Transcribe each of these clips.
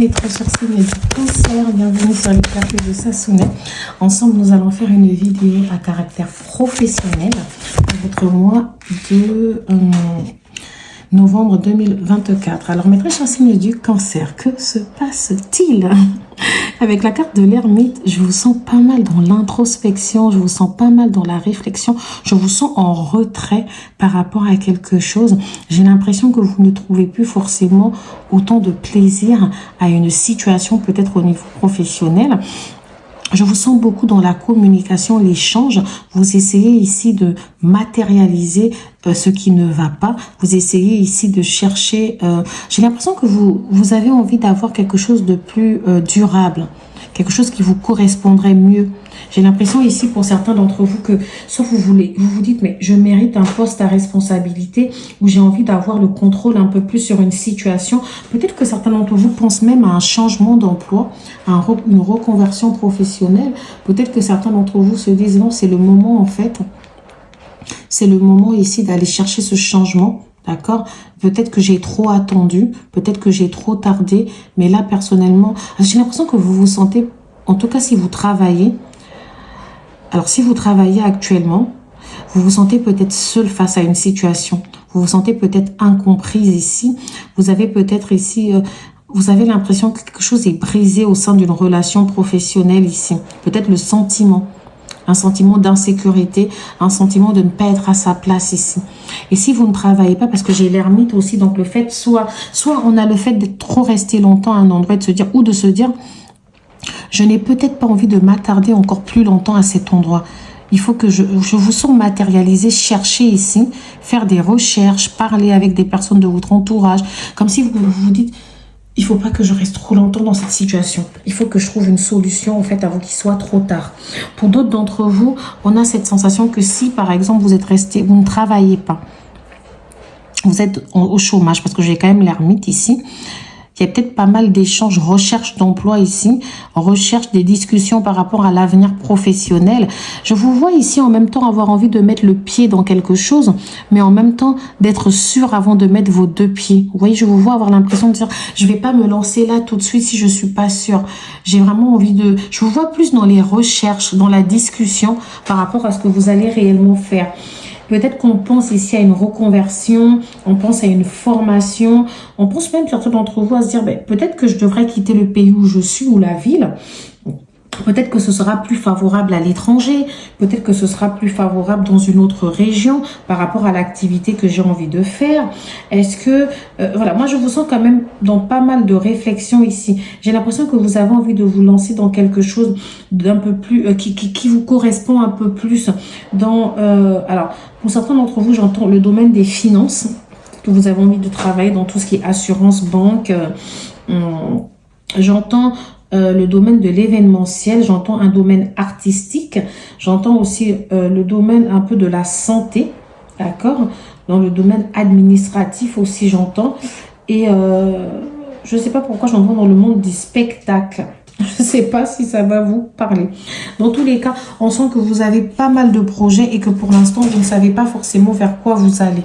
mes très chers signes du cancer, bienvenue sur les cafés de Sassonet. Ensemble, nous allons faire une vidéo à caractère professionnel pour votre mois de novembre 2024. Alors, mes très chers signes du cancer, que se passe-t-il? Avec la carte de l'ermite, je vous sens pas mal dans l'introspection, je vous sens pas mal dans la réflexion, je vous sens en retrait par rapport à quelque chose. J'ai l'impression que vous ne trouvez plus forcément autant de plaisir à une situation, peut-être au niveau professionnel. Je vous sens beaucoup dans la communication, l'échange. Vous essayez ici de matérialiser ce qui ne va pas. Vous essayez ici de chercher... J'ai l'impression que vous avez envie d'avoir quelque chose de plus durable. Quelque chose qui vous correspondrait mieux. J'ai l'impression ici pour certains d'entre vous que soit vous vous dites mais je mérite un poste à responsabilité ou j'ai envie d'avoir le contrôle un peu plus sur une situation. Peut-être que certains d'entre vous pensent même à un changement d'emploi, à une reconversion professionnelle. Peut-être que certains d'entre vous se disent non, c'est le moment en fait. C'est le moment ici d'aller chercher ce changement. D'accord? Peut-être que j'ai trop attendu, peut-être que j'ai trop tardé, mais là, personnellement, j'ai l'impression que vous vous sentez, en tout cas si vous travaillez, alors si vous travaillez actuellement, vous vous sentez peut-être seul face à une situation, vous vous sentez peut-être incomprise ici, vous avez peut-être ici... vous avez l'impression que quelque chose est brisé au sein d'une relation professionnelle ici, peut-être le sentiment. Un sentiment d'insécurité, un sentiment de ne pas être à sa place ici. Et si vous ne travaillez pas, parce que j'ai l'ermite aussi, donc le fait, soit on a le fait d'être trop resté longtemps à un endroit, de se dire, je n'ai peut-être pas envie de m'attarder encore plus longtemps à cet endroit. Il faut que je vous sens matérialiser, chercher ici, faire des recherches, parler avec des personnes de votre entourage, comme si vous vous dites, il faut pas que je reste trop longtemps dans cette situation. Il faut que je trouve une solution, en fait, avant qu'il soit trop tard. Pour d'autres d'entre vous, on a cette sensation que si, par exemple, vous êtes resté, vous ne travaillez pas, vous êtes au chômage, parce que j'ai quand même l'ermite ici, il y a peut-être pas mal d'échanges, recherche d'emploi ici, recherche des discussions par rapport à l'avenir professionnel. Je vous vois ici en même temps avoir envie de mettre le pied dans quelque chose, mais en même temps d'être sûr avant de mettre vos deux pieds. Vous voyez, je vous vois avoir l'impression de dire, je vais pas me lancer là tout de suite si je suis pas sûre. J'ai vraiment envie de... Je vous vois plus dans les recherches, dans la discussion par rapport à ce que vous allez réellement faire. Peut-être qu'on pense ici à une reconversion, on pense à une formation, on pense même certains d'entre vous à se dire peut-être que je devrais quitter le pays où je suis ou la ville. Peut-être que ce sera plus favorable à l'étranger, peut-être que ce sera plus favorable dans une autre région par rapport à l'activité que j'ai envie de faire. Est-ce que, voilà, moi je vous sens quand même dans pas mal de réflexions ici. J'ai l'impression que vous avez envie de vous lancer dans quelque chose d'un peu plus, qui vous correspond un peu plus dans, alors pour certains d'entre vous j'entends le domaine des finances, que vous avez envie de travailler dans tout ce qui est assurance, banque, j'entends le domaine de l'événementiel, j'entends un domaine artistique, j'entends aussi le domaine un peu de la santé, d'accord? Dans le domaine administratif aussi j'entends, et je ne sais pas pourquoi j'entends dans le monde du spectacle. Je ne sais pas si ça va vous parler. Dans tous les cas, on sent que vous avez pas mal de projets et que pour l'instant, vous ne savez pas forcément vers quoi vous allez.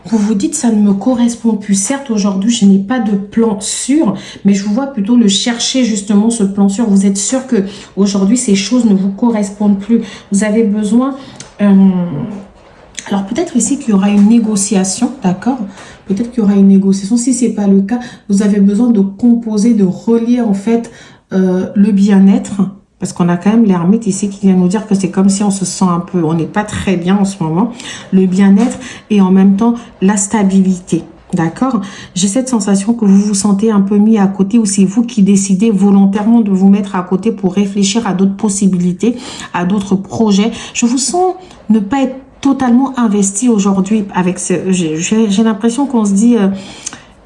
Vous vous dites, ça ne me correspond plus. Certes, aujourd'hui, je n'ai pas de plan sûr, mais je vous vois plutôt le chercher, justement, ce plan sûr. Vous êtes sûr que aujourd'hui ces choses ne vous correspondent plus. Vous avez besoin... alors, peut-être ici qu'il y aura une négociation, d'accord? Peut-être qu'il y aura une négociation. Si ce n'est pas le cas, vous avez besoin de composer, de relier, en fait, le bien-être. Parce qu'on a quand même l'ermite ici qui vient nous dire que c'est comme si on se sent un peu, on n'est pas très bien en ce moment. Le bien-être et en même temps la stabilité. D'accord? J'ai cette sensation que vous vous sentez un peu mis à côté ou c'est vous qui décidez volontairement de vous mettre à côté pour réfléchir à d'autres possibilités, à d'autres projets. Je vous sens ne pas être totalement investi aujourd'hui avec ce... J'ai l'impression qu'on se dit...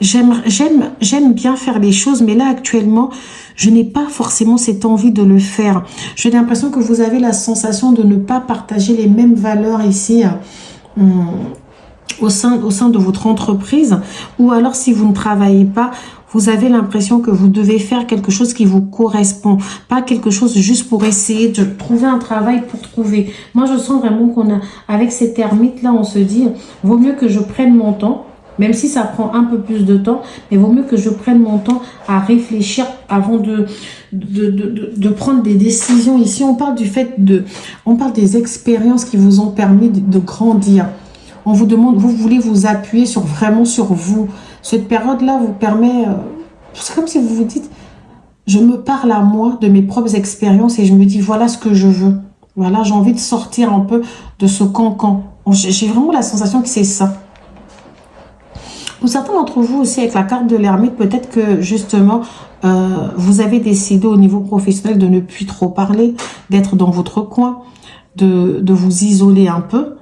J'aime bien faire les choses, mais là actuellement, je n'ai pas forcément cette envie de le faire. J'ai l'impression que vous avez la sensation de ne pas partager les mêmes valeurs ici au sein de votre entreprise. Ou alors si vous ne travaillez pas, vous avez l'impression que vous devez faire quelque chose qui vous correspond. Pas quelque chose juste pour essayer de trouver un travail pour trouver. Moi, je sens vraiment qu'on a, avec cette ermite là, on se dit, vaut mieux que je prenne mon temps. Même si ça prend un peu plus de temps, mais il vaut mieux que je prenne mon temps à réfléchir avant de prendre des décisions. Ici, on parle du fait on parle des expériences qui vous ont permis de grandir. On vous demande, vous voulez vous appuyer vraiment sur vous. Cette période-là vous permet, c'est comme si vous vous dites, je me parle à moi de mes propres expériences et je me dis, voilà ce que je veux. Voilà, j'ai envie de sortir un peu de ce cancan. J'ai vraiment la sensation que c'est ça. Pour certains d'entre vous aussi, avec la carte de l'ermite, peut-être que justement, vous avez décidé au niveau professionnel de ne plus trop parler, d'être dans votre coin, de vous isoler un peu.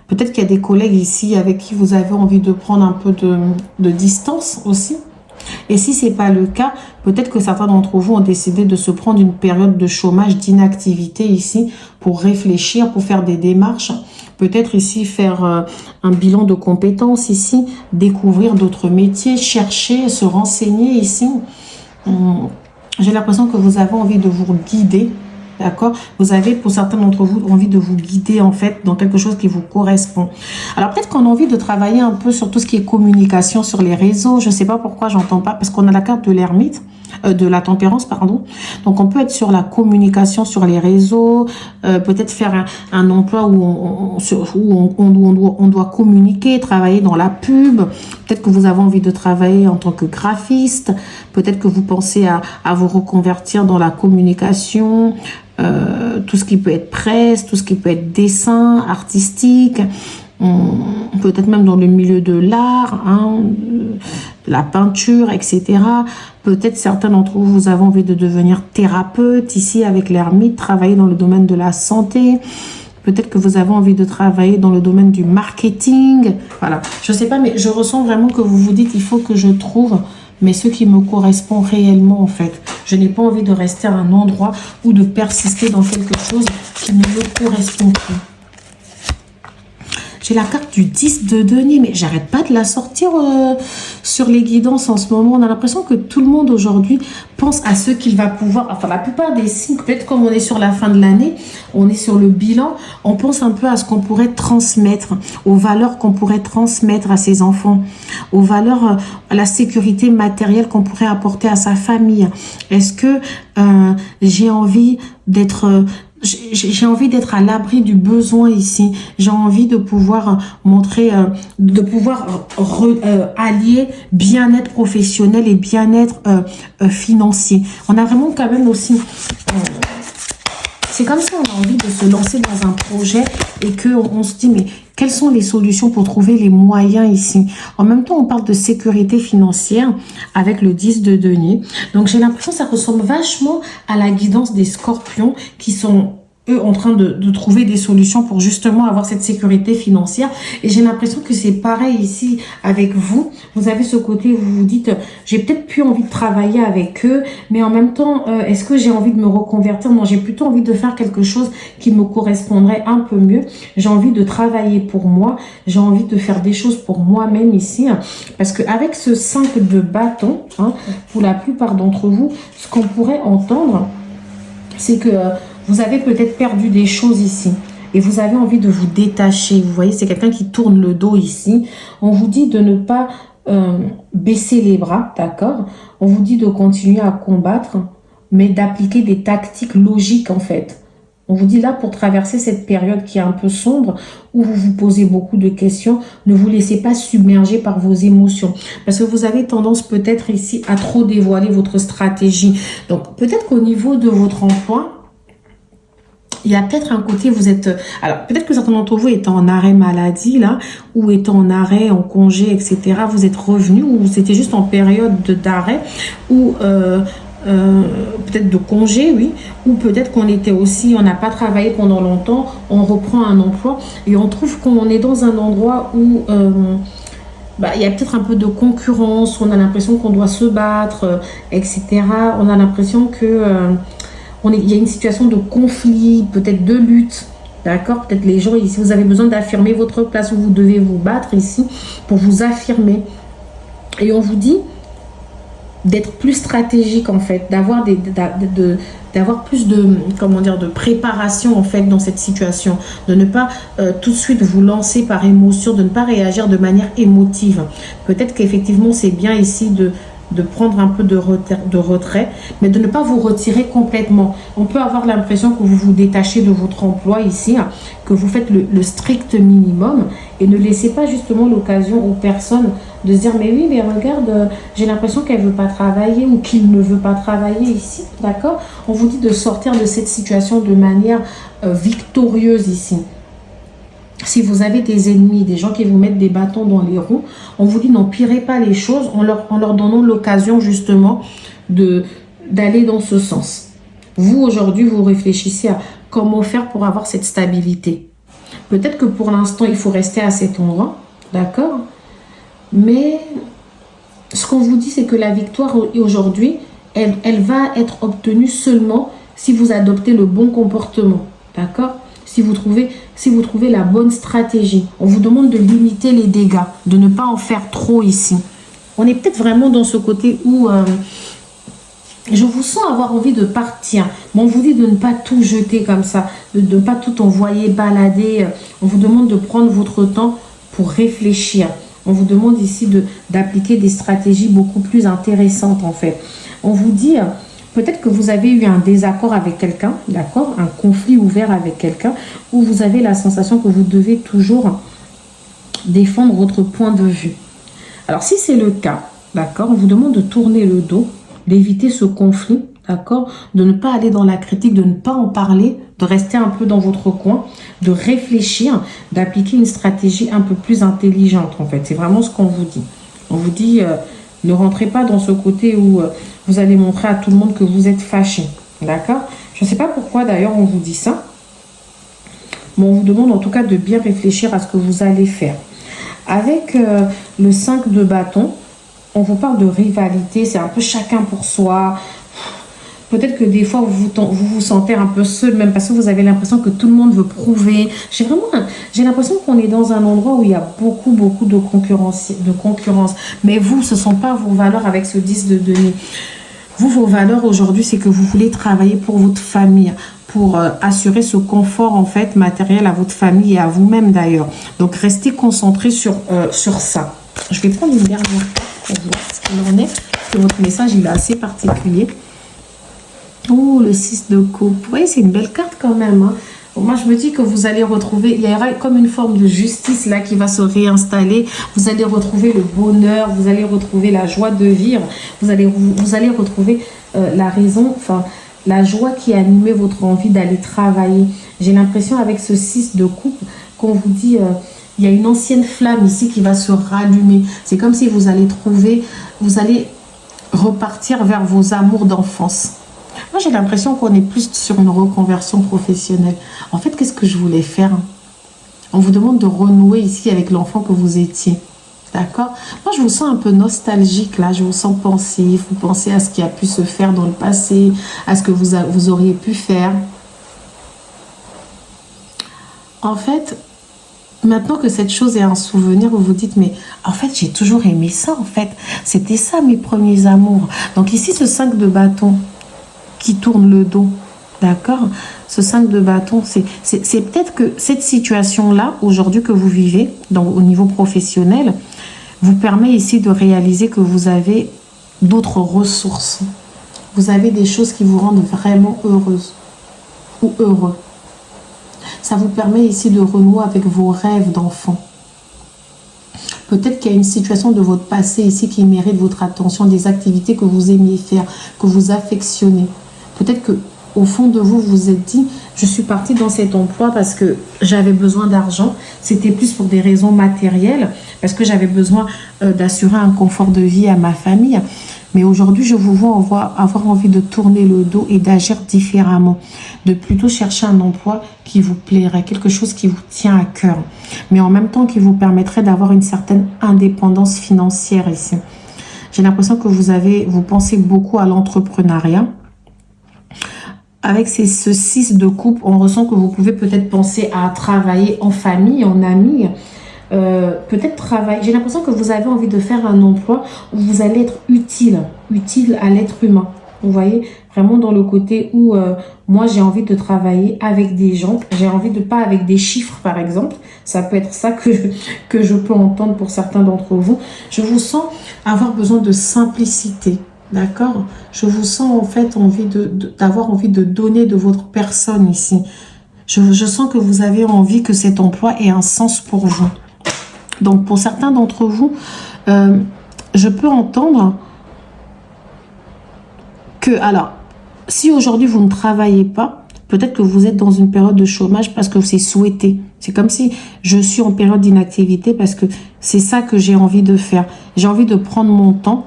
Peut-être qu'il y a des collègues ici avec qui vous avez envie de prendre un peu de distance aussi. Et si ce n'est pas le cas, peut-être que certains d'entre vous ont décidé de se prendre une période de chômage, d'inactivité ici pour réfléchir, pour faire des démarches. Peut-être ici faire un bilan de compétences ici, découvrir d'autres métiers, chercher, se renseigner ici. J'ai l'impression que vous avez envie de vous guider. D'accord? Vous avez, pour certains d'entre vous, envie de vous guider, en fait, dans quelque chose qui vous correspond. Alors, peut-être qu'on a envie de travailler un peu sur tout ce qui est communication sur les réseaux. Je ne sais pas pourquoi j'entends pas, parce qu'on a la carte de l'ermite, de la tempérance, pardon. Donc, on peut être sur la communication sur les réseaux, peut-être faire un emploi où on doit communiquer, travailler dans la pub. Peut-être que vous avez envie de travailler en tant que graphiste. Peut-être que vous pensez à vous reconvertir dans la communication, tout ce qui peut être presse, tout ce qui peut être dessin, artistique, peut-être même dans le milieu de l'art, hein, la peinture, etc. Peut-être certains d'entre vous, vous avez envie de devenir thérapeute ici avec l'ermite, travailler dans le domaine de la santé. Peut-être que vous avez envie de travailler dans le domaine du marketing. Voilà, je ne sais pas, mais je ressens vraiment que vous vous dites, il faut que je trouve mais ce qui me correspond réellement en fait. Je n'ai pas envie de rester à un endroit ou de persister dans quelque chose qui ne me correspond plus. J'ai la carte du 10 de denier, mais j'arrête pas de la sortir sur les guidances en ce moment. On a l'impression que tout le monde aujourd'hui pense à ce qu'il va pouvoir... Enfin, la plupart des signes, peut-être comme on est sur la fin de l'année, on est sur le bilan, on pense un peu à ce qu'on pourrait transmettre, aux valeurs qu'on pourrait transmettre à ses enfants, aux valeurs, à la sécurité matérielle qu'on pourrait apporter à sa famille. Est-ce que j'ai envie d'être... J'ai envie d'être à l'abri du besoin ici. J'ai envie de pouvoir montrer, de pouvoir allier bien-être professionnel et bien-être financier. On a vraiment quand même aussi... c'est comme si on a envie de se lancer dans un projet et qu'on se dit, mais quelles sont les solutions pour trouver les moyens ici? En même temps, on parle de sécurité financière avec le 10 de denier. Donc, j'ai l'impression que ça ressemble vachement à la guidance des scorpions qui sont, eux, en train de trouver des solutions pour justement avoir cette sécurité financière. Et j'ai l'impression que c'est pareil ici avec vous. Vous avez ce côté où vous vous dites, j'ai peut-être plus envie de travailler avec eux, mais en même temps, est-ce que j'ai envie de me reconvertir? Non, j'ai plutôt envie de faire quelque chose qui me correspondrait un peu mieux. J'ai envie de travailler pour moi. J'ai envie de faire des choses pour moi-même ici. Parce qu'avec ce 5 de bâton, hein, pour la plupart d'entre vous, ce qu'on pourrait entendre, c'est que vous avez peut-être perdu des choses ici et vous avez envie de vous détacher. Vous voyez, c'est quelqu'un qui tourne le dos ici. On vous dit de ne pas baisser les bras, d'accord? On vous dit de continuer à combattre, mais d'appliquer des tactiques logiques en fait. On vous dit là, pour traverser cette période qui est un peu sombre, où vous vous posez beaucoup de questions, ne vous laissez pas submerger par vos émotions. Parce que vous avez tendance peut-être ici à trop dévoiler votre stratégie. Donc peut-être qu'au niveau de votre emploi, il y a peut-être un côté, vous êtes... Alors, peut-être que certains d'entre vous étant en arrêt maladie, là, ou étant en arrêt, en congé, etc., vous êtes revenu, ou vous étiez juste en période d'arrêt, ou peut-être de congé, oui, ou peut-être qu'on était aussi, on n'a pas travaillé pendant longtemps, on reprend un emploi, et on trouve qu'on est dans un endroit où... il y a peut-être un peu de concurrence, on a l'impression qu'on doit se battre, etc. On a l'impression que... il y a une situation de conflit, peut-être de lutte, d'accord? Peut-être les gens ici, vous avez besoin d'affirmer votre place, où vous devez vous battre ici pour vous affirmer. Et on vous dit, d'être plus stratégique en fait, d'avoir d'avoir plus de, comment dire, de préparation en fait dans cette situation, de ne pas tout de suite vous lancer par émotion, de ne pas réagir de manière émotive. Peut-être qu'effectivement c'est bien ici de prendre un peu de retrait, mais de ne pas vous retirer complètement. On peut avoir l'impression que vous vous détachez de votre emploi ici, hein, que vous faites le strict minimum et ne laissez pas justement l'occasion aux personnes de se dire mais oui, mais regarde, j'ai l'impression qu'elle ne veut pas travailler ou qu'il ne veut pas travailler ici, d'accord? On vous dit de sortir de cette situation de manière victorieuse ici. Si vous avez des ennemis, des gens qui vous mettent des bâtons dans les roues, on vous dit n'empirez pas les choses en leur donnant l'occasion justement d'aller dans ce sens. Vous, aujourd'hui, vous réfléchissez à comment faire pour avoir cette stabilité. Peut-être que pour l'instant, il faut rester à cet endroit, d'accord? Mais ce qu'on vous dit, c'est que la victoire aujourd'hui, elle va être obtenue seulement si vous adoptez le bon comportement, d'accord? Si vous trouvez la bonne stratégie. On vous demande de limiter les dégâts, de ne pas en faire trop ici. On est peut-être vraiment dans ce côté où je vous sens avoir envie de partir. Mais on vous dit de ne pas tout jeter comme ça, de ne pas tout envoyer balader. On vous demande de prendre votre temps pour réfléchir. On vous demande ici d'appliquer des stratégies beaucoup plus intéressantes en fait. On vous dit... Peut-être que vous avez eu un désaccord avec quelqu'un, d'accord? Un conflit ouvert avec quelqu'un, où vous avez la sensation que vous devez toujours défendre votre point de vue. Alors, si c'est le cas, d'accord, on vous demande de tourner le dos, d'éviter ce conflit, d'accord? De ne pas aller dans la critique, de ne pas en parler, de rester un peu dans votre coin, de réfléchir, d'appliquer une stratégie un peu plus intelligente, en fait. C'est vraiment ce qu'on vous dit. On vous dit... ne rentrez pas dans ce côté où vous allez montrer à tout le monde que vous êtes fâché. D'accord? Je ne sais pas pourquoi d'ailleurs on vous dit ça. Mais on vous demande en tout cas de bien réfléchir à ce que vous allez faire. Avec le 5 de bâton, on vous parle de rivalité. C'est un peu chacun pour soi. Peut-être que des fois, vous vous sentez un peu seul, même parce que vous avez l'impression que tout le monde veut prouver. J'ai l'impression qu'on est dans un endroit où il y a beaucoup de concurrence. Mais vous, ce ne sont pas vos valeurs avec ce 10 de denier. Vous, vos valeurs aujourd'hui, c'est que vous voulez travailler pour votre famille, pour assurer ce confort en fait matériel à votre famille et à vous-même d'ailleurs. Donc, restez concentrés sur ça. Je vais prendre une dernière carte pour voir ce qu'il en est, parce que votre message, il est assez particulier. Oh, le 6 de coupe. Vous voyez, c'est une belle carte quand même. Hein. Moi, je me dis que vous allez retrouver, il y aura comme une forme de justice là qui va se réinstaller. Vous allez retrouver le bonheur, vous allez retrouver la joie de vivre. Vous allez retrouver la raison, enfin, la joie qui a animé votre envie d'aller travailler. J'ai l'impression avec ce 6 de coupe qu'on vous dit... il y a une ancienne flamme ici qui va se rallumer. C'est comme si vous allez repartir vers vos amours d'enfance. Moi, j'ai l'impression qu'on est plus sur une reconversion professionnelle. En fait, qu'est-ce que je voulais faire? On vous demande de renouer ici avec l'enfant que vous étiez. D'accord? Moi, je vous sens un peu nostalgique, là. Je vous sens pensif. Vous pensez à ce qui a pu se faire dans le passé, à ce que vous auriez pu faire. En fait, maintenant que cette chose est un souvenir, vous vous dites, mais en fait, j'ai toujours aimé ça, en fait. C'était ça, mes premiers amours. Donc ici, ce 5 de bâton qui tourne le dos, d'accord? Ce 5 de bâton, c'est peut-être que cette situation-là, aujourd'hui que vous vivez, au niveau professionnel, vous permet ici de réaliser que vous avez d'autres ressources. Vous avez des choses qui vous rendent vraiment heureuse ou heureux. Ça vous permet ici de renouer avec vos rêves d'enfant. Peut-être qu'il y a une situation de votre passé ici qui mérite votre attention, des activités que vous aimiez faire, que vous affectionnez. Peut-être que au fond de vous, vous vous êtes dit, je suis partie dans cet emploi parce que j'avais besoin d'argent. C'était plus pour des raisons matérielles, parce que j'avais besoin d'assurer un confort de vie à ma famille. Mais aujourd'hui, je vous vois avoir envie de tourner le dos et d'agir différemment, de plutôt chercher un emploi qui vous plairait, quelque chose qui vous tient à cœur, mais en même temps qui vous permettrait d'avoir une certaine indépendance financière ici. J'ai l'impression que vous pensez beaucoup à l'entrepreneuriat. Avec ce 6 de coupe, on ressent que vous pouvez peut-être penser à travailler en famille, en amis, peut-être travailler. J'ai l'impression que vous avez envie de faire un emploi où vous allez être utile à l'être humain. Vous voyez, vraiment dans le côté où moi j'ai envie de travailler avec des gens, j'ai envie de pas avec des chiffres par exemple. Ça peut être ça que je peux entendre pour certains d'entre vous. Je vous sens avoir besoin de simplicité, d'accord? Je vous sens en fait d'avoir envie de donner de votre personne ici. Je sens que vous avez envie que cet emploi ait un sens pour vous. Donc pour certains d'entre vous, je peux entendre que, alors, si aujourd'hui vous ne travaillez pas, peut-être que vous êtes dans une période de chômage parce que c'est souhaité. C'est comme si je suis en période d'inactivité parce que c'est ça que j'ai envie de faire. J'ai envie de prendre mon temps.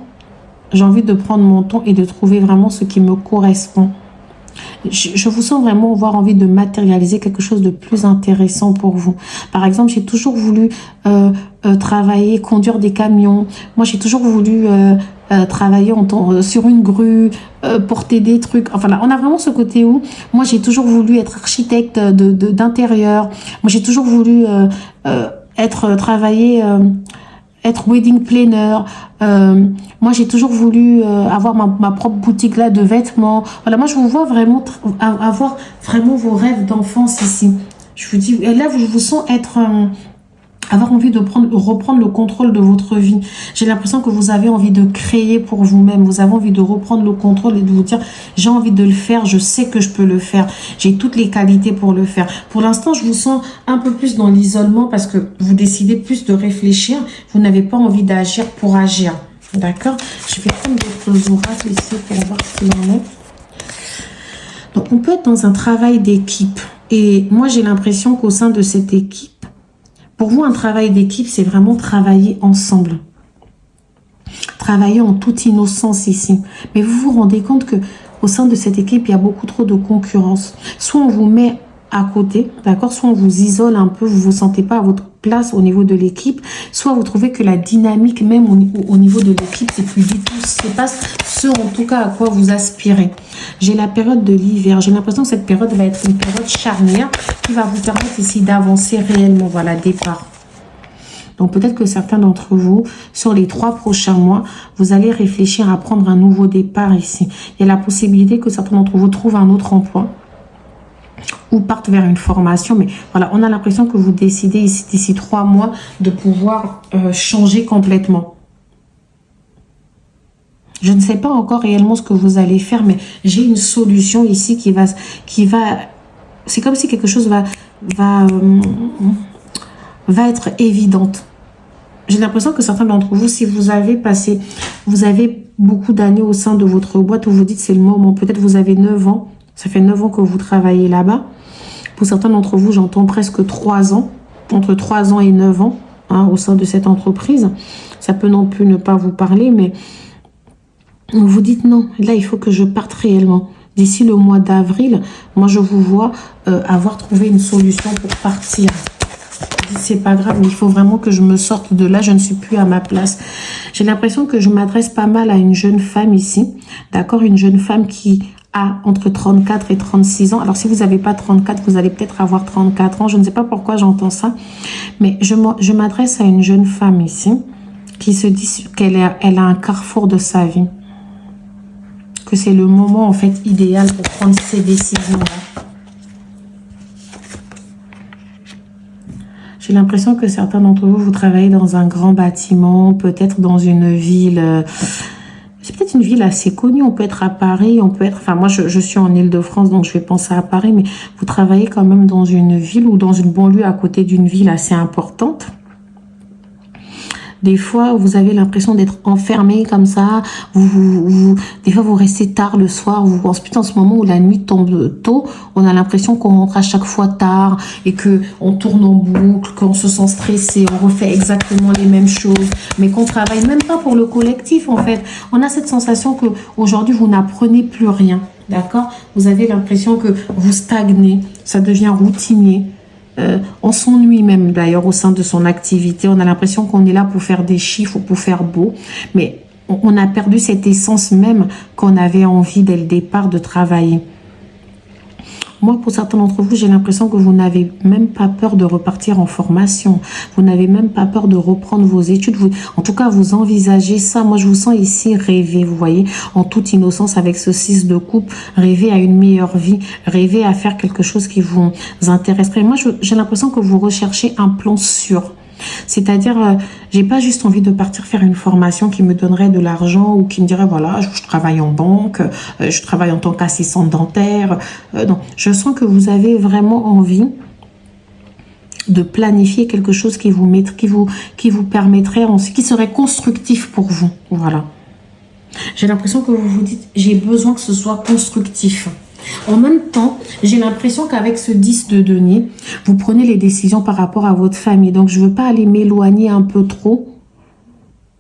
J'ai envie de prendre mon temps et de trouver vraiment ce qui me correspond. Je vous sens vraiment avoir envie de matérialiser quelque chose de plus intéressant pour vous. Par exemple, j'ai toujours voulu travailler, conduire des camions. Moi, j'ai toujours voulu travailler sur une grue, porter des trucs. Enfin là, on a vraiment ce côté où moi, j'ai toujours voulu être architecte d'intérieur. Moi, j'ai toujours voulu travailler... être wedding planner. Moi, j'ai toujours voulu avoir ma propre boutique là de vêtements. Voilà, moi, je vous vois vraiment avoir vraiment vos rêves d'enfance ici. Je vous dis, et là, je vous sens avoir envie de reprendre le contrôle de votre vie. J'ai l'impression que vous avez envie de créer pour vous-même. Vous avez envie de reprendre le contrôle et de vous dire, j'ai envie de le faire, je sais que je peux le faire. J'ai toutes les qualités pour le faire. Pour l'instant, je vous sens un peu plus dans l'isolement parce que vous décidez plus de réfléchir. Vous n'avez pas envie d'agir pour agir. D'accord? Je vais prendre d'autres oracles ici pour voir ce qu'il en est. Donc, on peut être dans un travail d'équipe. Et moi, j'ai l'impression qu'au sein de cette équipe, pour vous, un travail d'équipe, c'est vraiment travailler ensemble. Travailler en toute innocence ici. Mais vous vous rendez compte que au sein de cette équipe, il y a beaucoup trop de concurrence. Soit on vous met à côté, d'accord? Soit on vous isole un peu, vous ne vous sentez pas à votre place au niveau de l'équipe. Soit vous trouvez que la dynamique même au niveau de l'équipe, c'est plus du tout, c'est pas ce en tout cas à quoi vous aspirez. J'ai la période de l'hiver. J'ai l'impression que cette période va être une période charnière qui va vous permettre ici d'avancer réellement. Voilà, départ. Donc peut-être que certains d'entre vous, sur les 3 prochains mois, vous allez réfléchir à prendre un nouveau départ ici. Il y a la possibilité que certains d'entre vous trouvent un autre emploi ou partent vers une formation. Mais voilà, on a l'impression que vous décidez ici d'ici 3 mois de pouvoir changer complètement. Je ne sais pas encore réellement ce que vous allez faire, mais j'ai une solution ici qui va c'est comme si quelque chose va être évidente. J'ai l'impression que certains d'entre vous, si vous avez beaucoup d'années au sein de votre boîte où vous dites c'est le moment, peut-être vous avez 9 ans, ça fait 9 ans que vous travaillez là-bas. Pour certains d'entre vous, j'entends presque 3 ans, entre 3 ans et 9 ans au sein de cette entreprise. Ça peut non plus ne pas vous parler, mais vous dites non, là il faut que je parte réellement. D'ici le mois d'avril, moi je vous vois avoir trouvé une solution pour partir. C'est pas grave, mais il faut vraiment que je me sorte de là, je ne suis plus à ma place. J'ai l'impression que je m'adresse pas mal à une jeune femme ici, d'accord, une jeune femme qui a entre 34 et 36 ans. Alors si vous n'avez pas 34, vous allez peut-être avoir 34 ans, je ne sais pas pourquoi j'entends ça, mais je m'adresse à une jeune femme ici qui se dit qu'elle a un carrefour de sa vie, que c'est le moment en fait idéal pour prendre ces décisions-là. J'ai l'impression que certains d'entre vous, vous travaillez dans un grand bâtiment, peut-être dans une ville, c'est peut-être une ville assez connue, on peut être à Paris, on peut être, enfin moi je suis en Île-de-France, donc je vais penser à Paris, mais vous travaillez quand même dans une ville ou dans une banlieue à côté d'une ville assez importante. Des fois, vous avez l'impression d'être enfermé comme ça. Des fois, vous restez tard le soir. En ce moment où la nuit tombe tôt, on a l'impression qu'on rentre à chaque fois tard et que on tourne en boucle, qu'on se sent stressé, on refait exactement les mêmes choses, mais qu'on travaille même pas pour le collectif en fait. On a cette sensation que aujourd'hui vous n'apprenez plus rien, d'accord? Vous avez l'impression que vous stagnez, ça devient routinier. On s'ennuie même d'ailleurs au sein de son activité. On a l'impression qu'on est là pour faire des chiffres ou pour faire beau. Mais on a perdu cette essence même qu'on avait envie dès le départ de travailler. Moi, pour certains d'entre vous, j'ai l'impression que vous n'avez même pas peur de repartir en formation. Vous n'avez même pas peur de reprendre vos études. En tout cas, vous envisagez ça. Moi, je vous sens ici rêver, vous voyez, en toute innocence avec ce 6 de coupe. Rêver à une meilleure vie. Rêver à faire quelque chose qui vous intéresserait. Moi, j'ai l'impression que vous recherchez un plan sûr. C'est-à-dire, j'ai pas juste envie de partir faire une formation qui me donnerait de l'argent ou qui me dirait, voilà, je travaille en banque, je travaille en tant qu'assistante dentaire. Non, je sens que vous avez vraiment envie de planifier quelque chose qui vous permettrait, qui serait constructif pour vous. Voilà. J'ai l'impression que vous vous dites, j'ai besoin que ce soit constructif. En même temps, j'ai l'impression qu'avec ce 10 de denier, vous prenez les décisions par rapport à votre famille. Donc, je ne veux pas aller m'éloigner un peu trop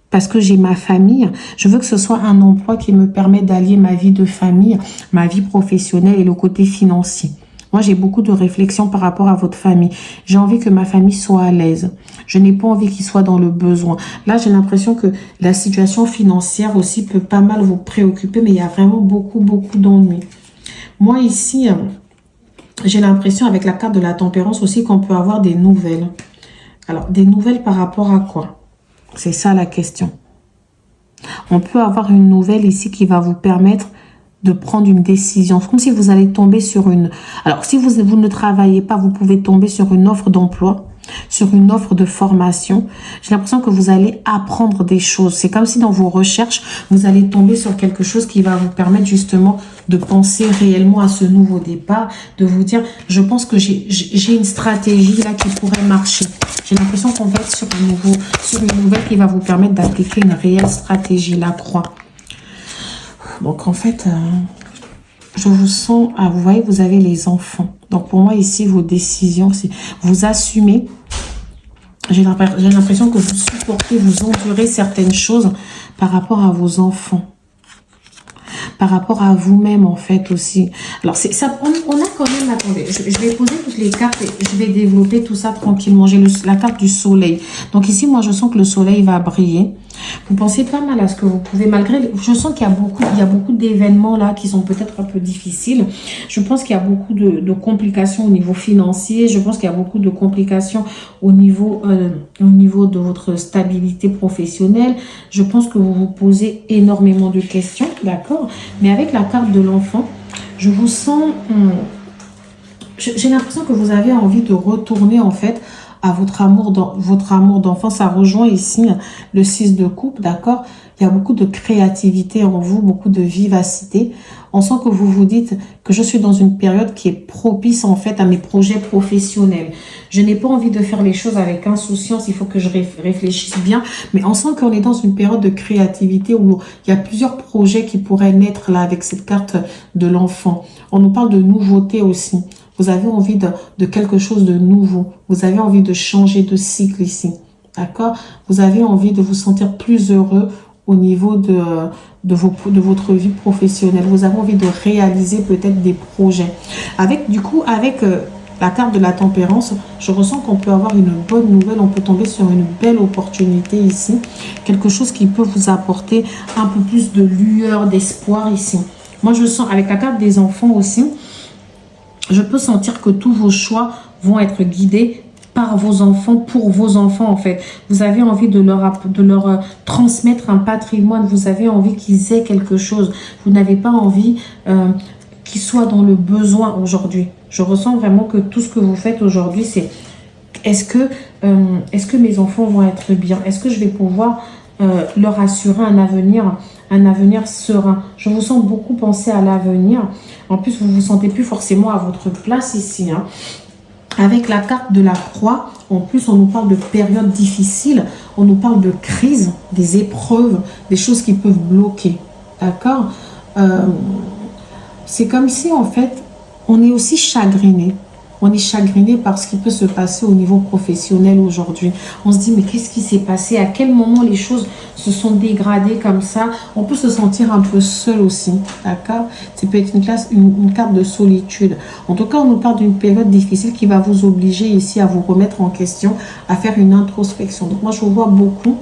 parce que j'ai ma famille. Je veux que ce soit un emploi qui me permet d'allier ma vie de famille, ma vie professionnelle et le côté financier. Moi, j'ai beaucoup de réflexions par rapport à votre famille. J'ai envie que ma famille soit à l'aise. Je n'ai pas envie qu'ils soient dans le besoin. Là, j'ai l'impression que la situation financière aussi peut pas mal vous préoccuper, mais il y a vraiment beaucoup d'ennuis. Moi, ici, j'ai l'impression avec la carte de la tempérance aussi qu'on peut avoir des nouvelles. Alors, des nouvelles par rapport à quoi? C'est ça la question. On peut avoir une nouvelle ici qui va vous permettre de prendre une décision. C'est comme si vous allez tomber sur une... Alors, si vous ne travaillez pas, vous pouvez tomber sur une offre d'emploi, sur une offre de formation. J'ai l'impression que vous allez apprendre des choses. C'est comme si dans vos recherches, vous allez tomber sur quelque chose qui va vous permettre justement de penser réellement à ce nouveau départ, de vous dire, je pense que j'ai une stratégie là qui pourrait marcher. J'ai l'impression qu'on va être sur une nouvelle qui va vous permettre d'appliquer une réelle stratégie, la croix. Donc en fait, je vous sens, vous voyez, vous avez les enfants. Donc pour moi ici, vos décisions, vous assumez. J'ai l'impression que vous supportez, vous endurez certaines choses par rapport à vos enfants. Par rapport à vous-même en fait aussi. Alors ça, on a quand même, attendez, je vais poser toutes les cartes et je vais développer tout ça tranquillement. J'ai la carte du soleil. Donc ici, moi je sens que le soleil va briller. Vous pensez pas mal à ce que vous pouvez, malgré, je sens qu'il y a beaucoup d'événements là qui sont peut-être un peu difficiles. Je pense qu'il y a beaucoup de complications au niveau financier. Je pense qu'il y a beaucoup de complications au niveau de votre stabilité professionnelle. Je pense que vous vous posez énormément de questions, d'accord? Mais avec la carte de l'enfant, je vous sens, j'ai l'impression que vous avez envie de retourner en fait à votre amour d'enfant. Ça rejoint ici le 6 de coupe, d'accord? Il y a beaucoup de créativité en vous, beaucoup de vivacité. On sent que vous vous dites que je suis dans une période qui est propice en fait à mes projets professionnels. Je n'ai pas envie de faire les choses avec insouciance, il faut que je réfléchisse bien. Mais on sent qu'on est dans une période de créativité où il y a plusieurs projets qui pourraient naître là avec cette carte de l'enfant. On nous parle de nouveauté aussi. Vous avez envie de quelque chose de nouveau. Vous avez envie de changer de cycle ici. D'accord? Vous avez envie de vous sentir plus heureux au niveau de votre vie professionnelle. Vous avez envie de réaliser peut-être des projets. Avec la carte de la tempérance, je ressens qu'on peut avoir une bonne nouvelle. On peut tomber sur une belle opportunité ici. Quelque chose qui peut vous apporter un peu plus de lueur, d'espoir ici. Moi, je sens avec la carte des enfants aussi, je peux sentir que tous vos choix vont être guidés par vos enfants, pour vos enfants en fait. Vous avez envie de leur transmettre un patrimoine. Vous avez envie qu'ils aient quelque chose. Vous n'avez pas envie qu'ils soient dans le besoin aujourd'hui. Je ressens vraiment que tout ce que vous faites aujourd'hui, c'est est-ce que mes enfants vont être bien? Est-ce que je vais pouvoir leur assurer un avenir serein? Je vous sens beaucoup penser à l'avenir. En plus, vous ne vous sentez plus forcément à votre place ici. Hein. Avec la carte de la croix, en plus, on nous parle de périodes difficiles. On nous parle de crise, des épreuves, des choses qui peuvent bloquer. D'accord? C'est comme si, en fait, on est aussi chagriné. On est chagriné par ce qui peut se passer au niveau professionnel aujourd'hui. On se dit, mais qu'est-ce qui s'est passé? À quel moment les choses se sont dégradées comme ça? On peut se sentir un peu seul aussi, d'accord? Ça peut être une carte de solitude. En tout cas, on nous parle d'une période difficile qui va vous obliger ici à vous remettre en question, à faire une introspection. Donc moi, je vous vois beaucoup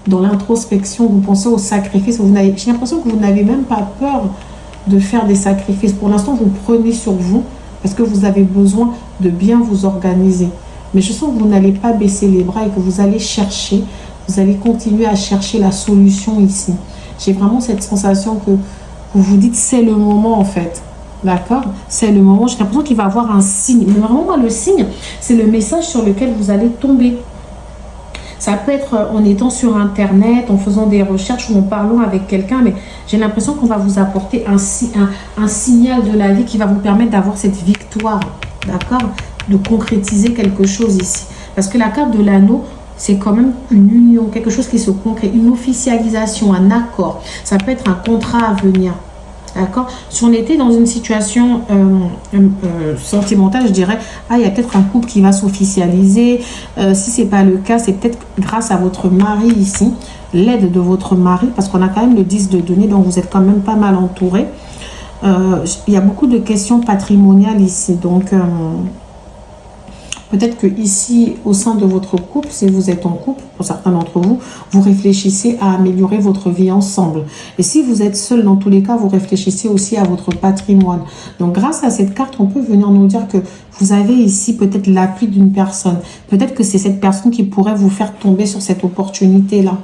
dans l'introspection. Vous pensez au sacrifice. J'ai l'impression que vous n'avez même pas peur de faire des sacrifices. Pour l'instant, vous prenez sur vous. Parce que vous avez besoin de bien vous organiser. Mais je sens que vous n'allez pas baisser les bras et que vous allez chercher, vous allez continuer à chercher la solution ici. J'ai vraiment cette sensation que vous vous dites c'est le moment en fait. D'accord? C'est le moment. J'ai l'impression qu'il va y avoir un signe. Mais vraiment, moi, le signe, c'est le message sur lequel vous allez tomber. Ça peut être en étant sur Internet, en faisant des recherches ou en parlant avec quelqu'un, mais j'ai l'impression qu'on va vous apporter un signal de la vie qui va vous permettre d'avoir cette victoire, d'accord? De concrétiser quelque chose ici. Parce que la carte de l'anneau, c'est quand même une union, quelque chose qui se concrète, une officialisation, un accord. Ça peut être un contrat à venir. D'accord. Si on était dans une situation sentimentale, je dirais, ah, il y a peut-être un couple qui va s'officialiser. Si ce n'est pas le cas, c'est peut-être grâce à votre mari ici, l'aide de votre mari, parce qu'on a quand même le 10 de denier, donc vous êtes quand même pas mal entouré. Il y a beaucoup de questions patrimoniales ici, donc peut-être que ici, au sein de votre couple, si vous êtes en couple, pour certains d'entre vous, vous réfléchissez à améliorer votre vie ensemble. Et si vous êtes seul, dans tous les cas, vous réfléchissez aussi à votre patrimoine. Donc, grâce à cette carte, on peut venir nous dire que vous avez ici peut-être l'appui d'une personne. Peut-être que c'est cette personne qui pourrait vous faire tomber sur cette opportunité-là.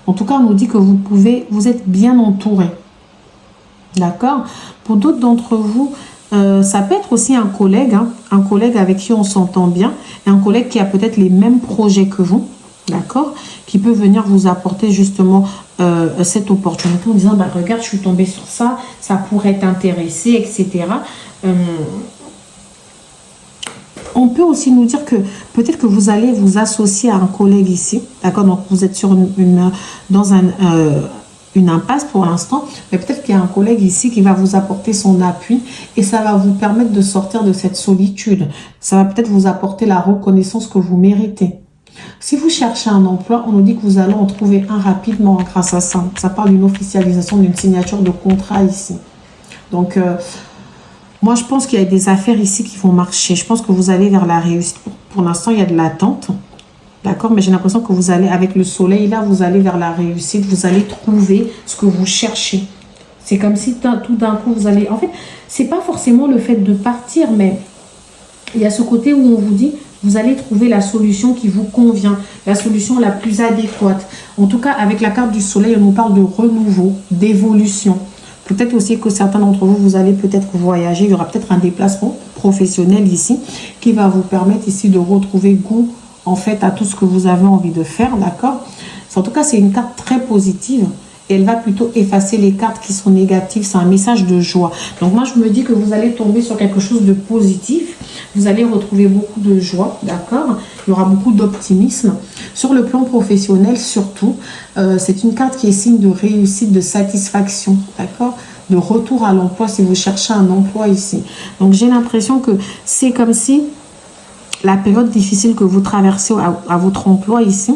En tout cas, on nous dit que vous êtes bien entouré. D'accord? Pour d'autres d'entre vous, ça peut être aussi un collègue avec qui on s'entend bien, et un collègue qui a peut-être les mêmes projets que vous, d'accord, qui peut venir vous apporter justement cette opportunité en disant, bah, regarde, je suis tombée sur ça, ça pourrait t'intéresser, etc. On peut aussi nous dire que peut-être que vous allez vous associer à un collègue ici, d'accord, donc vous êtes sur une impasse pour l'instant, mais peut-être qu'il y a un collègue ici qui va vous apporter son appui et ça va vous permettre de sortir de cette solitude. Ça va peut-être vous apporter la reconnaissance que vous méritez. Si vous cherchez un emploi, on nous dit que vous allez en trouver un rapidement grâce à ça. Ça parle d'une officialisation, d'une signature de contrat ici. Donc, moi, je pense qu'il y a des affaires ici qui vont marcher. Je pense que vous allez vers la réussite. Pour l'instant, il y a de l'attente. D'accord, mais j'ai l'impression que vous allez, avec le soleil, là, vous allez vers la réussite. Vous allez trouver ce que vous cherchez. C'est comme si tout d'un coup, vous allez... En fait, c'est pas forcément le fait de partir, mais il y a ce côté où on vous dit, vous allez trouver la solution qui vous convient, la solution la plus adéquate. En tout cas, avec la carte du soleil, on nous parle de renouveau, d'évolution. Peut-être aussi que certains d'entre vous, vous allez peut-être voyager. Il y aura peut-être un déplacement professionnel ici qui va vous permettre ici de retrouver goût en fait à tout ce que vous avez envie de faire, d'accord? En tout cas, c'est une carte très positive et elle va plutôt effacer les cartes qui sont négatives. C'est un message de joie. Donc moi, je me dis que vous allez tomber sur quelque chose de positif. Vous allez retrouver beaucoup de joie, d'accord? Il y aura beaucoup d'optimisme. Sur le plan professionnel, surtout, c'est une carte qui est signe de réussite, de satisfaction, d'accord? De retour à l'emploi si vous cherchez un emploi ici. Donc j'ai l'impression que c'est comme si la période difficile que vous traversez à votre emploi ici,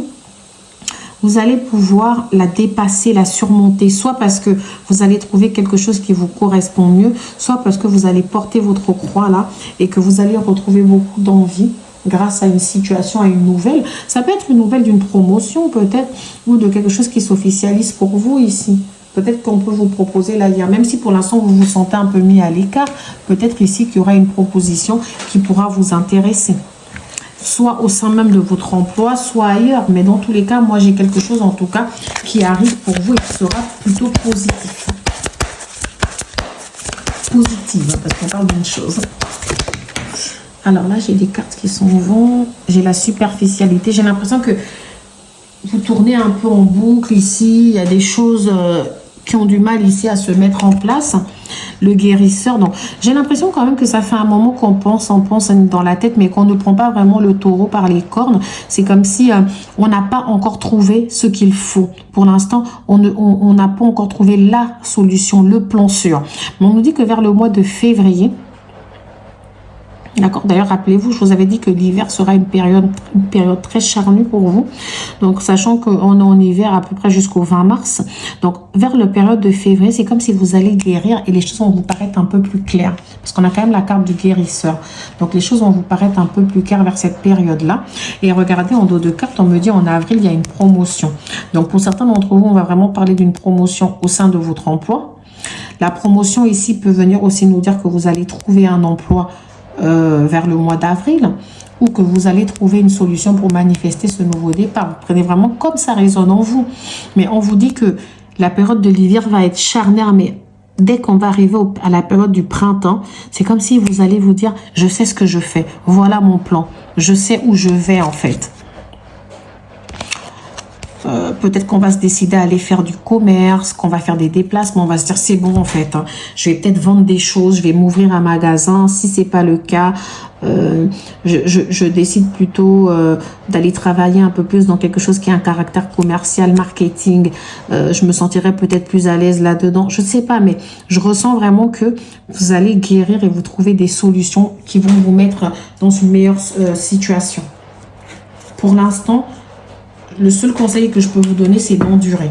vous allez pouvoir la dépasser, la surmonter, soit parce que vous allez trouver quelque chose qui vous correspond mieux, soit parce que vous allez porter votre croix là et que vous allez retrouver beaucoup d'envie grâce à une situation, à une nouvelle. Ça peut être une nouvelle d'une promotion peut-être, ou de quelque chose qui s'officialise pour vous ici. Peut-être qu'on peut vous proposer là, même si pour l'instant vous vous sentez un peu mis à l'écart, peut-être ici qu'il y aura une proposition qui pourra vous intéresser. Soit au sein même de votre emploi, soit ailleurs. Mais dans tous les cas, moi j'ai quelque chose en tout cas qui arrive pour vous et qui sera plutôt positif. Positive, parce qu'on parle d'une chose. Alors là, j'ai des cartes qui sont vont. J'ai la superficialité. J'ai l'impression que vous tournez un peu en boucle ici. Il y a des choses qui ont du mal ici à se mettre en place. Le guérisseur. Donc, j'ai l'impression quand même que ça fait un moment qu'on pense, on pense dans la tête, mais qu'on ne prend pas vraiment le taureau par les cornes. C'est comme si on n'a pas encore trouvé ce qu'il faut. Pour l'instant, on n'a pas encore trouvé la solution, le plan sûr. Mais on nous dit que vers le mois de février, d'accord. D'ailleurs, rappelez-vous, je vous avais dit que l'hiver sera une période très charnue pour vous. Donc, sachant qu'on est en hiver à peu près jusqu'au 20 mars. Donc, vers la période de février, c'est comme si vous allez guérir et les choses vont vous paraître un peu plus claires. Parce qu'on a quand même la carte du guérisseur. Donc, les choses vont vous paraître un peu plus claires vers cette période-là. Et regardez, en dos de carte, on me dit en avril, il y a une promotion. Donc, pour certains d'entre vous, on va vraiment parler d'une promotion au sein de votre emploi. La promotion ici peut venir aussi nous dire que vous allez trouver un emploi vers le mois d'avril, ou que vous allez trouver une solution pour manifester ce nouveau départ. Vous prenez vraiment comme ça résonne en vous. Mais on vous dit que la période de l'hiver va être charnière, mais dès qu'on va arriver à la période du printemps, c'est comme si vous allez vous dire, je sais ce que je fais, voilà mon plan, je sais où je vais en fait. Peut-être qu'on va se décider à aller faire du commerce, qu'on va faire des déplacements, on va se dire c'est bon en fait, hein, je vais peut-être vendre des choses, je vais m'ouvrir un magasin. Si c'est pas le cas, je décide plutôt d'aller travailler un peu plus dans quelque chose qui a un caractère commercial, marketing. Je me sentirais peut-être plus à l'aise là-dedans, je sais pas, mais je ressens vraiment que vous allez guérir et vous trouver des solutions qui vont vous mettre dans une meilleure situation. Pour l'instant, le seul conseil que je peux vous donner, c'est d'endurer.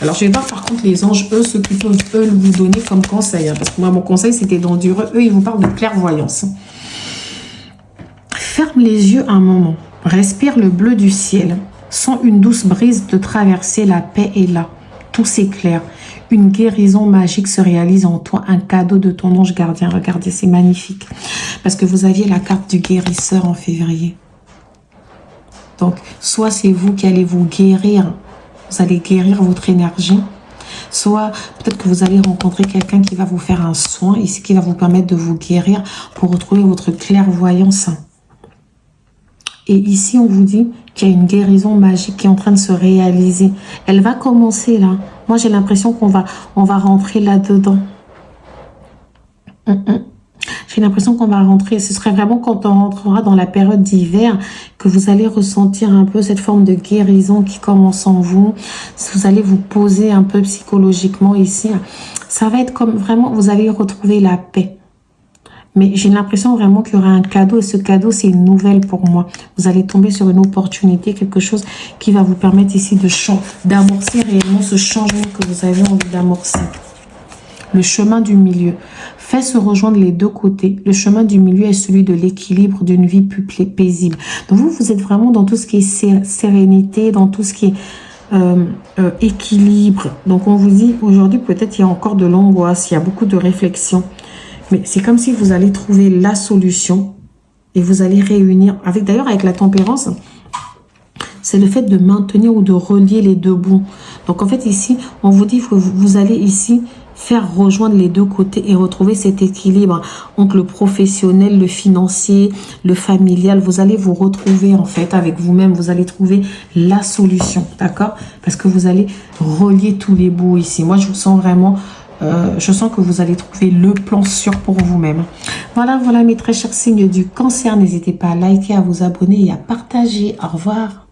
Alors, je vais voir par contre les anges, eux, ce qu'ils peuvent, eux, vous donner comme conseil. Hein, parce que moi, mon conseil, c'était d'endurer. Eux, ils vous parlent de clairvoyance. Ferme les yeux un moment. Respire le bleu du ciel. Sens une douce brise te traverser. La paix est là. Tout s'éclaire. Une guérison magique se réalise en toi. Un cadeau de ton ange gardien. Regardez, c'est magnifique. Parce que vous aviez la carte du guérisseur en février. Donc, soit c'est vous qui allez vous guérir, vous allez guérir votre énergie, soit peut-être que vous allez rencontrer quelqu'un qui va vous faire un soin, ici qui va vous permettre de vous guérir pour retrouver votre clairvoyance. Et ici, on vous dit qu'il y a une guérison magique qui est en train de se réaliser. Elle va commencer là. Moi, j'ai l'impression qu'on va rentrer là-dedans. J'ai l'impression qu'on va rentrer, ce serait vraiment quand on rentrera dans la période d'hiver que vous allez ressentir un peu cette forme de guérison qui commence en vous. Vous allez vous poser un peu psychologiquement ici. Ça va être comme vraiment, vous allez retrouver la paix. Mais j'ai l'impression vraiment qu'il y aura un cadeau et ce cadeau, c'est une nouvelle pour moi. Vous allez tomber sur une opportunité, quelque chose qui va vous permettre ici d'amorcer réellement ce changement que vous avez envie d'amorcer. Le chemin du milieu. Fait se rejoindre les deux côtés. Le chemin du milieu est celui de l'équilibre d'une vie plus paisible. Donc vous êtes vraiment dans tout ce qui est sérénité, dans tout ce qui est équilibre. Donc on vous dit aujourd'hui peut-être il y a encore de l'angoisse, il y a beaucoup de réflexion. Mais c'est comme si vous allez trouver la solution et vous allez réunir, d'ailleurs avec la tempérance, c'est le fait de maintenir ou de relier les deux bouts. Donc en fait ici, on vous dit que vous allez ici faire rejoindre les deux côtés et retrouver cet équilibre. Donc le professionnel, le financier, le familial, vous allez vous retrouver en fait avec vous-même. Vous allez trouver la solution, d'accord? Parce que vous allez relier tous les bouts ici. Moi, je vous sens vraiment... je sens que vous allez trouver le plan sûr pour vous-même. Voilà mes très chers signes du cancer. N'hésitez pas à liker, à vous abonner et à partager. Au revoir.